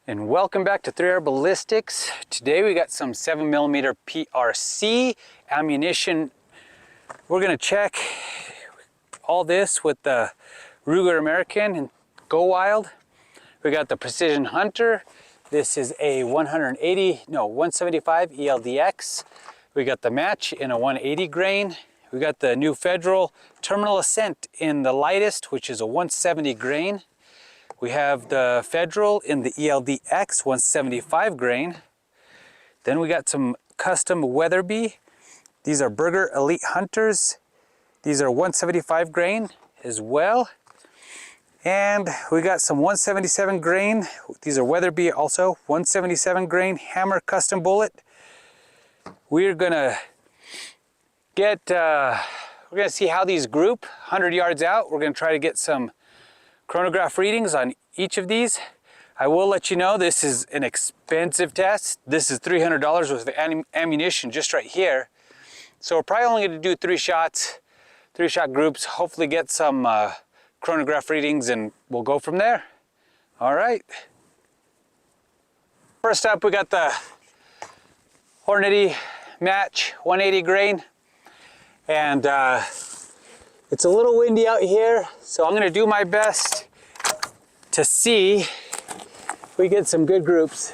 And welcome back to 3R Ballistics. Today we got some 7mm PRC ammunition. We're gonna check all this with the Ruger American and Go Wild. We got the Precision Hunter. This is a 175 ELD-X. We got the match in a 180 grain. We got the new Federal Terminal Ascent in the lightest, which is a 170 grain. We have the Federal in the ELD-X 175 grain. Then we got some custom Weatherby. These are Berger Elite Hunters. These are 175 grain as well. And we got some 177 grain. These are Weatherby also, 177 grain hammer custom bullet. We're gonna get, we're gonna see how these group 100 yards out. We're gonna try to get some chronograph readings on each of these. I will let you know this is an expensive test. This is $300 worth of ammunition just right here. So we're probably only going to do 3 shots, 3-shot groups, hopefully get some chronograph readings, and we'll go from there. All right. First up, we got the Hornady match 180 grain. And it's a little windy out here, so I'm gonna do my best to see if we get some good groups.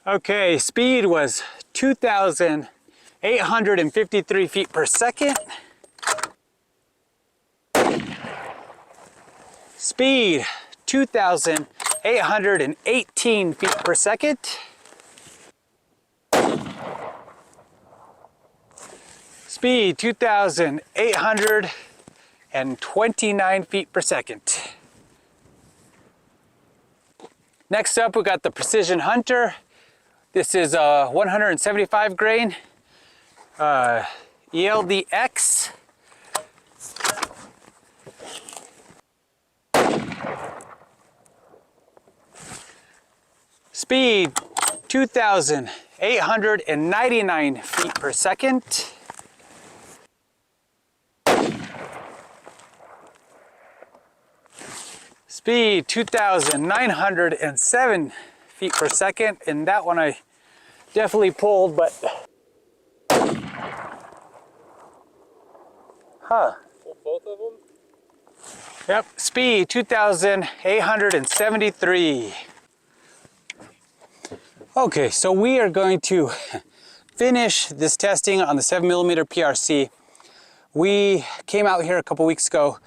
Okay, speed was 2,853 feet per second. Speed 2,818 feet per second. Speed 2,829 feet per second. Next up, we got the Precision Hunter. This is a 175 grain ELD-X. Speed 2,899 feet per second. Speed 2,907 feet per second, and that one I definitely pulled, but Both of them? Yep, speed 2,873. Okay, so we are going to finish this testing on the 7mm PRC. We came out here a couple weeks ago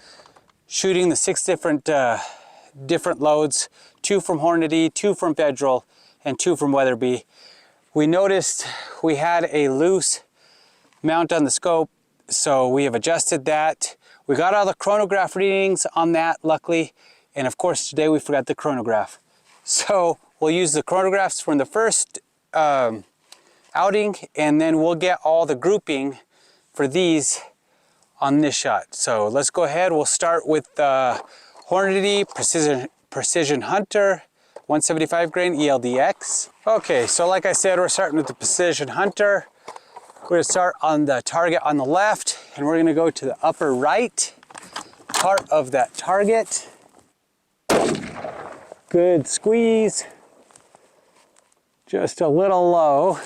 shooting the 6 different loads, 2 from Hornady, 2 from Federal, and 2 from Weatherby. We noticed we had a loose mount on the scope, so we have adjusted that. We got all the chronograph readings on that, luckily, and of course today we forgot the chronograph. So we'll use the chronographs from the first outing, and then we'll get all the grouping for these on this shot. So let's go ahead. We'll start with Hornady Precision Hunter 175 grain ELD-X. Okay, so like I said, we're starting with the Precision Hunter. We're gonna start on the target on the left, and we're gonna go to the upper right part of that target. Good squeeze. Just a little low.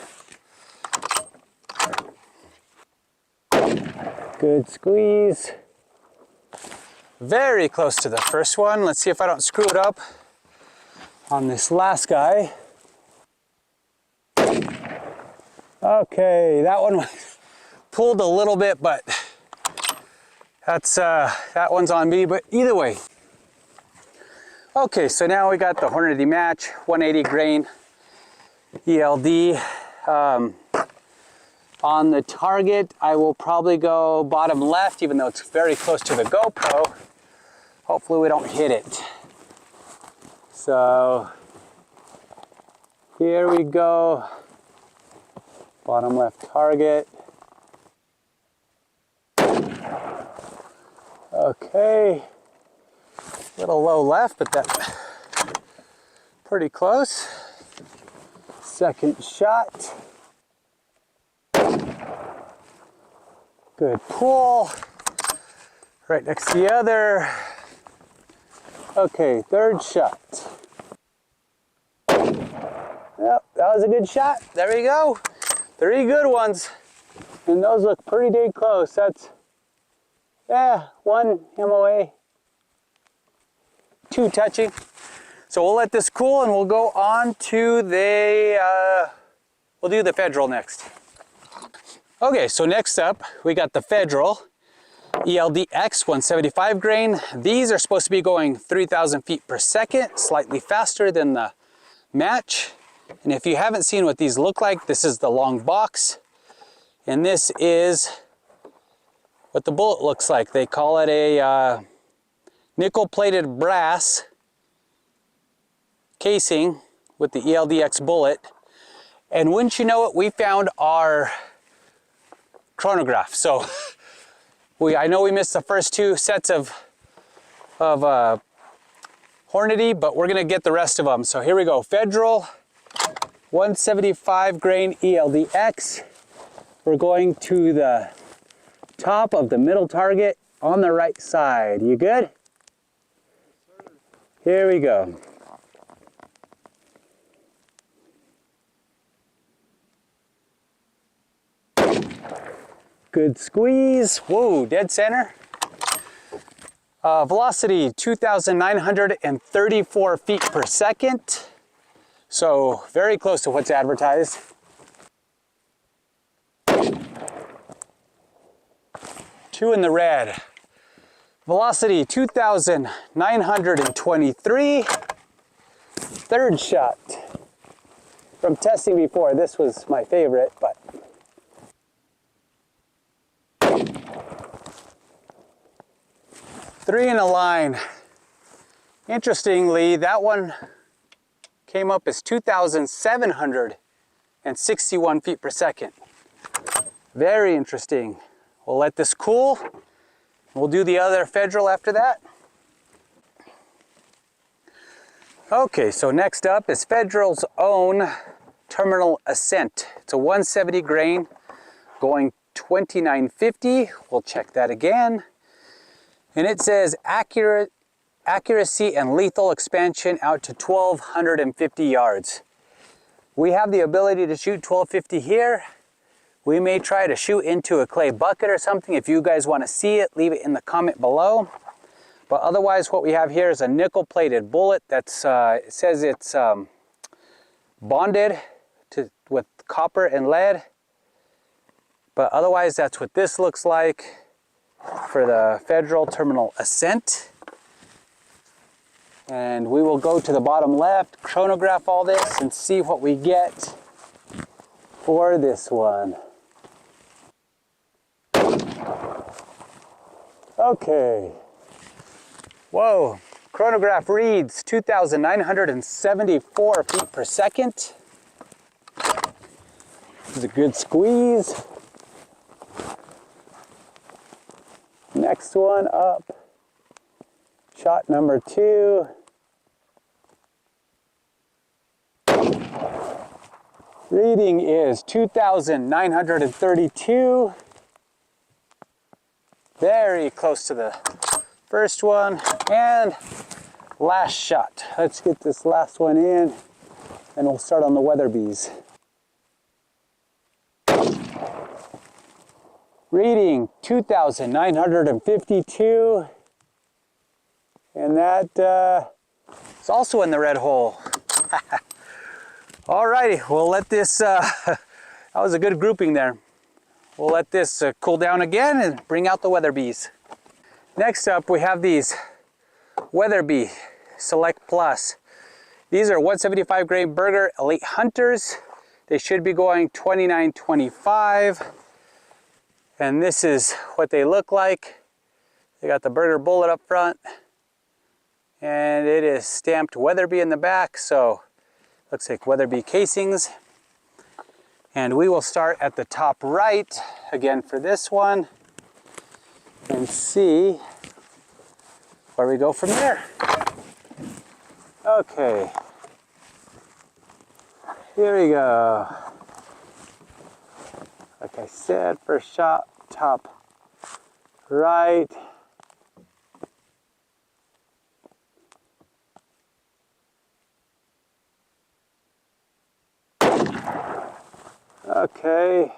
Good squeeze. Very close to the first one. Let's see if I don't screw it up on this last guy. Okay, that one pulled a little bit, but that's that one's on me, but either way. Okay, so now we got the Hornady match 180 grain ELD. On the target, I will probably go bottom left, even though it's very close to the GoPro. Hopefully we don't hit it. So here we go. Bottom left target. Okay. A little low left, but that's pretty close. Second shot. Good pull. right next to the other. Okay, third shot. Yep, that was a good shot. There we go. 3 good ones. And those look pretty dang close. That's, yeah, 1 MOA. 2 touching. So we'll let this cool and we'll go on to the, we'll do the Federal next. Okay, so next up, we got the Federal ELD-X 175 grain. These are supposed to be going 3,000 feet per second, slightly faster than the match. And if you haven't seen what these look like, this is the long box. And this is what the bullet looks like. They call it a nickel-plated brass casing with the ELD-X bullet. And wouldn't you know it, we found our chronograph. So I know we missed the first 2 sets of Hornady, but we're gonna get the rest of them. So here we go, Federal 175 grain ELD-X. We're going to the top of the middle target on the right side. You good? Here we go. Good squeeze. Whoa, dead center. Velocity 2,934 feet per second. So very close to what's advertised. Two in the red. Velocity 2,923. Third shot. From testing before, this was my favorite, but 3 in a line. Interestingly, that one came up as 2,761 feet per second. Very interesting. We'll let this cool. We'll do the other Federal after that. Okay, so next up is Federal's own terminal ascent. It's a 170 grain going 2950. We'll check that again. And it says accuracy and lethal expansion out to 1,250 yards. We have the ability to shoot 1,250 here. We may try to shoot into a clay bucket or something. If you guys want to see it, leave it in the comment below. But otherwise, what we have here is a nickel-plated bullet that's, it says it's bonded with copper and lead. But otherwise, that's what this looks like for the Federal terminal ascent. And we will go to the bottom left, chronograph all this, and see what we get for this one. Okay. Whoa, chronograph reads 2,974 feet per second. This is a good squeeze. Next one up, shot number 2. Reading is 2,932. Very close to the first one. And last shot. Let's get this last one in and we'll start on the Weatherbys. Reading 2,952, and that is also in the red hole. Alrighty, we'll let this, that was a good grouping there. We'll let this cool down again and bring out the Weatherbys. Next up, we have these Weatherby Select Plus. These are 175 grain Berger Elite Hunters. They should be going 2925. And this is what they look like. They got the Berger bullet up front. And it is stamped Weatherby in the back, so looks like Weatherby casings. And we will start at the top right again for this one and see where we go from there. Okay, here we go. Like I said, first shot, top right. Okay,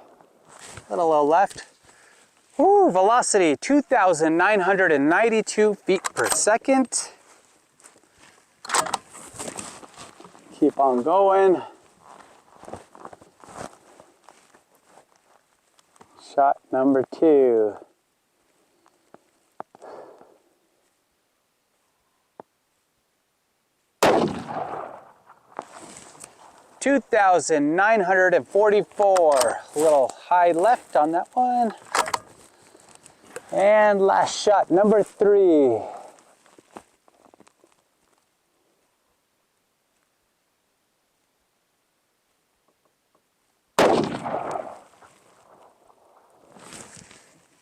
a little left. Ooh, velocity 2,992 feet per second. Keep on going. Shot number 2. $2,944. A little high left on that one. And last shot, number 3.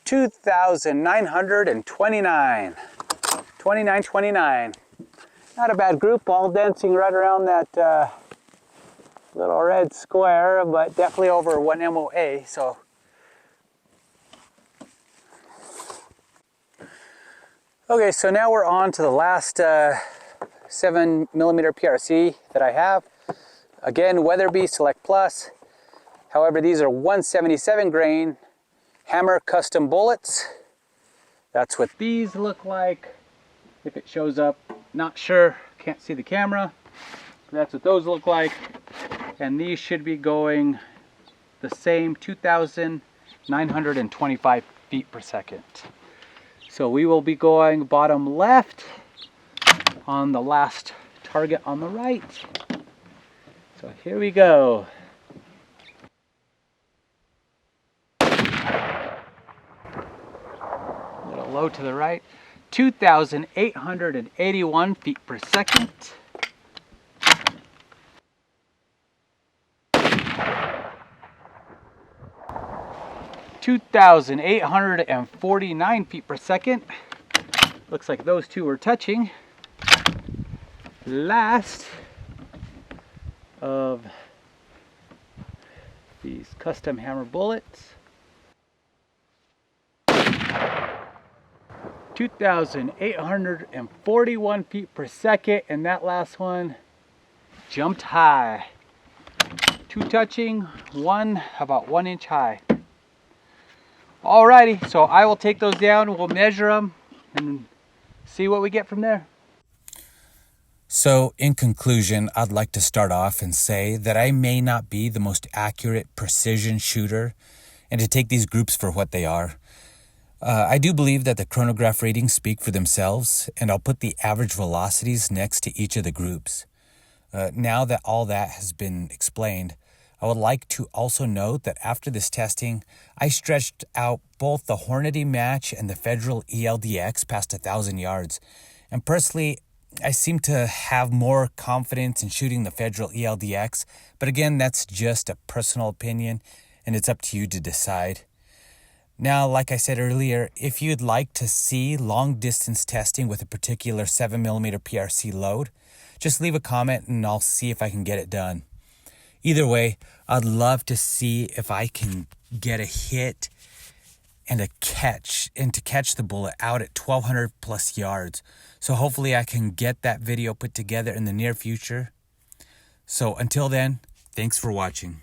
$2,929. 29.29. Not a bad group, all dancing right around that little red square, but definitely over 1 MOA. So okay, so now we're on to the last 7mm PRC that I have. Again, Weatherby Select Plus. However, these are 177 grain hammer custom bullets. That's what these look like. If it shows up, not sure, can't see the camera. That's what those look like. And these should be going the same 2,925 feet per second. So we will be going bottom left on the last target on the right. So here we go. A little low to the right. 2,881 feet per second. 2,849 feet per second. Looks like those two were touching. Last of these custom hammer bullets. 2,841 feet per second, and that last one jumped high. 2 touching, 1 about 1 inch high. Alrighty, so I will take those down, we'll measure them and see what we get from there. So in conclusion, I'd like to start off and say that I may not be the most accurate precision shooter, and to take these groups for what they are. I do believe that the chronograph ratings speak for themselves, and I'll put the average velocities next to each of the groups. Now that all that has been explained, I would like to also note that after this testing, I stretched out both the Hornady match and the Federal ELD-X past 1,000 yards. And personally, I seem to have more confidence in shooting the Federal ELD-X, but again, that's just a personal opinion, and it's up to you to decide. Now, like I said earlier, if you'd like to see long distance testing with a particular 7mm PRC load, just leave a comment and I'll see if I can get it done. Either way, I'd love to see if I can get a hit and to catch the bullet out at 1,200 plus yards. So hopefully I can get that video put together in the near future. So until then, thanks for watching.